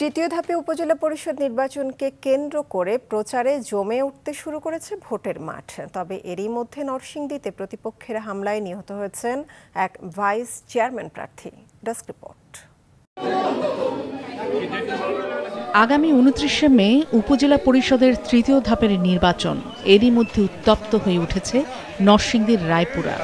তৃতীয় ধাপে উপজেলা পরিষদ নির্বাচনকে কেন্দ্র করে প্রচারে জমে উঠতে শুরু করেছে ভোটের মাঠ। তবে এরই মধ্যে নরসিংদীতে প্রতিপক্ষের হামলায় নিহত হয়েছেন এক ভাইস চেয়ারম্যান প্রার্থী। Desk report. আগামী 29শে মে উপজেলা পরিষদের তৃতীয় ধাপের নির্বাচন। এরই মধ্যে উত্তপ্ত হয়ে উঠেছে নরসিংদীর রায়পুরা।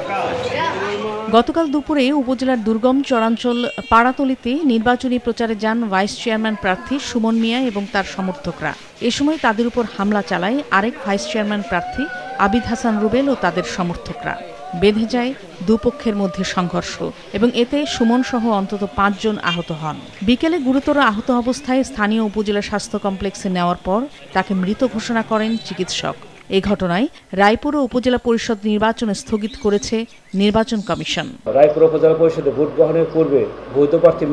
গতকাল দুপুরে উপজেলার দুর্গম চরাঞ্চল পাড়াতলীতে নির্বাচনী প্রচারে যান ভাইস চেয়ারম্যান প্রার্থী সুমন মিয়া এবং তার সমর্থকরা। এ সময় তাদের উপর হামলা চালায় আরেক ভাইস চেয়ারম্যান প্রার্থী আবিদ হাসান রুবেল ও তাদের সমর্থকরা। বেঁধে যায় দুপক্ষের মধ্যে সংঘর্ষ এবং এতে সুমন সহ অন্তত 5 জন আহত হন। বিকেলে গুরুতর আহত অবস্থায় স্থানীয় উপজেলা স্বাস্থ্য কমপ্লেক্সে নেওয়ার পর তাকে মৃত ঘোষণা করেন চিকিৎসক। এই ঘটনায় রায়পুরা উপজেলা পরিষদ নির্বাচন স্থগিত করেছে নির্বাচন কমিশন। রায়পুরা উপজেলা পরিষদে ভোট গ্রহণের পূর্বে বৈধ প্রার্থীর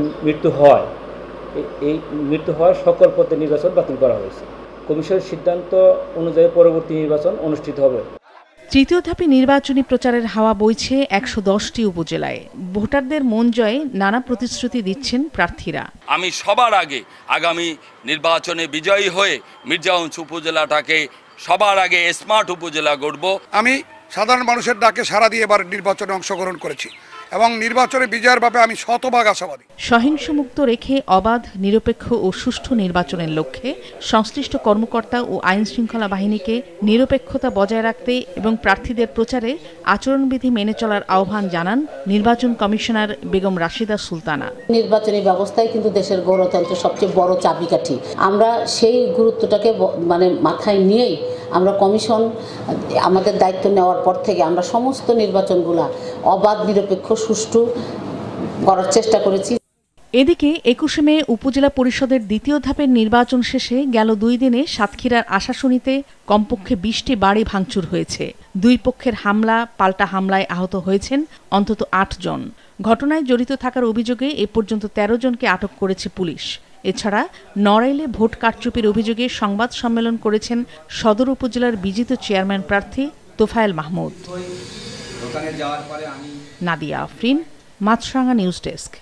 মৃত্যু হয় সকল পদে নির্বাচন বাতিল করা হয়েছে। কমিশনের সিদ্ধান্ত অনুযায়ী পরবর্তী নির্বাচন অনুষ্ঠিত হবে। তৃতীয় ধাপে নির্বাচনী প্রচারের হাওয়া বইছে 110টি উপজেলায়। ভোটারদের মন জয়ে নানা প্রতিশ্রুতি দিচ্ছেন প্রার্থীরা। আমি সবার আগে আগামী নির্বাচনে বিজয়ী হয়ে মির্জাগঞ্জ উপজেলাটাকে সবার আগে স্মার্ট উপজেলা গড়ব। আমি সাধারণ মানুষের ডাকে সাড়া দিয়ে এবার নির্বাচনে অংশগ্রহণ করেছি এবং নির্বাচনে বিজয়ের ব্যাপারে আমি শতভাগ আশাবাদী। সহিংসমুক্ত রেখে অবাধ, নিরপেক্ষ ও সুষ্ঠু নির্বাচনের লক্ষ্যে সংশ্লিষ্ট কর্মকর্তা ও আইন শৃঙ্খলা বাহিনীকে নিরপেক্ষতা বজায় রাখতে এবং প্রার্থীদের প্রচারে আচরণবিধি মেনে চলার আহ্বান জানান নির্বাচন কমিশনার বেগম রাশিদা সুলতানা। নির্বাচনী ব্যবস্থায় কিন্তু দেশের গণতন্ত্রের সবচেয়ে বড় চাবিকাঠি। আমরা সেই গুরুত্বটাকে মাথায় নিয়েই আমরা কমিশন আমাদের দায়িত্ব নেওয়ার পর থেকে আমরা সমস্ত নির্বাচনগুলা অবাধ, নিরপেক্ষ, সুষ্ঠু করার চেষ্টা করেছি। এদিকে 21শে মে উপজেলা পরিষদের দ্বিতীয় ধাপের নির্বাচন শেষে গেল 2 দিনে সাতক্ষীরার আশাশুনিতে কমপক্ষে 20টি বাড়ি ভাঙচুর হয়েছে। দুই পক্ষের পাল্টা হামলায় আহত হয়েছেন অন্তত 8 জন। ঘটনায় জড়িত থাকার অভিযোগে এ পর্যন্ত 13 জনকে আটক করেছে পুলিশ। এছাড়া নড়াইলে ভোট কারচুপির অভিযোগে সংবাদ সম্মেলন করেছেন সদর উপজেলার বিজিত চেয়ারম্যান প্রার্থী তোফায়েল মাহমুদ। নাদিয়া আফরিন, মাছরাঙা নিউজ ডেস্ক।